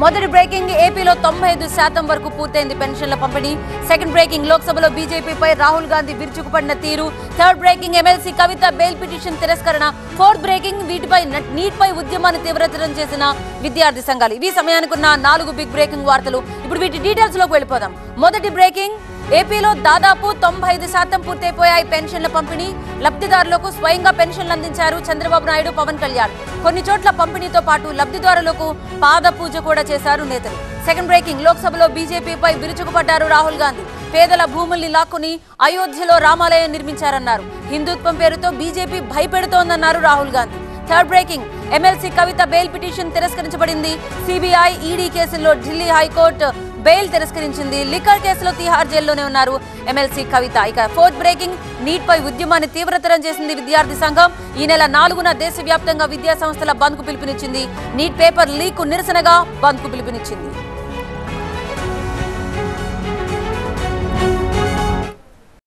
మొదటి బ్రేకింగ్ ఏపీలో 95% వరకు పూర్తయింది పెన్షన్ల పంపిణీ. సెకండ్ బ్రేకింగ్ లోక్సభలో బీజేపీపై రాహుల్ గాంధీ విరుచుకుపడిన తీరు. Third breaking MLC Kavitha bail petition తిరస్కరణ. ఫోర్త్ బ్రేకింగ్ నీట్పై ఉద్యమాన్ని తీవ్రతరం చేసిన విద్యార్థి సంఘాలు. ఇవి సమయానికి ఉన్న 4 బిగ్ బ్రేకింగ్ వార్తలు. ఇప్పుడు వీటి డీటెయిల్స్ లోకి వెళ్ళిపోదాం. మొదటి బ్రేకింగ్ ఏపీలో దాదాపు 95% పూర్తయిపోయాయి పెన్షన్ల పంపిణీ. లబ్ధిదారులకు స్వయంగా పెన్షన్లు అందించారు చంద్రబాబు నాయుడు, పవన్ కళ్యాణ్. కొన్ని చోట్ల పంపిణీతో పాటు లబ్ధిదారులకు పాద పూజ కూడా చేశారు నేతలు. సెకండ్ బ్రేకింగ్ లోక్సభలో బీజేపీపై విరుచుకుపడ్డారు రాహుల్ గాంధీ. పేదల భూముల్ని లాక్కుని అయోధ్యలో రామాలయం నిర్మించారన్నారు. హిందుత్వం పేరుతో బీజేపీ భయపెడుతోందన్నారు Rahul Gandhi. Third breaking MLC Kavitha bail petition తిరస్కరించబడింది. సిబిఐ, ఈడీ కేసుల్లో ఢిల్లీ హైకోర్టు బెయిల్ తిరస్కరించింది. లిక్కర్ కేసులో తిహార్ జైల్లోనే ఉన్నారు ఎమ్మెల్సీ కవిత. ఇక ఫోర్త్ బ్రేకింగ్ నీట్పై ఉద్యమాన్ని తీవ్రతరం చేసింది విద్యార్థి సంఘం. ఈ నెల 4న దేశవ్యాప్తంగా విద్యా సంస్థల బంద్కు పిలుపునిచ్చింది. నీట్ పేపర్ లీక్ నిరసనగా బంద్కు పిలుపునిచ్చింది.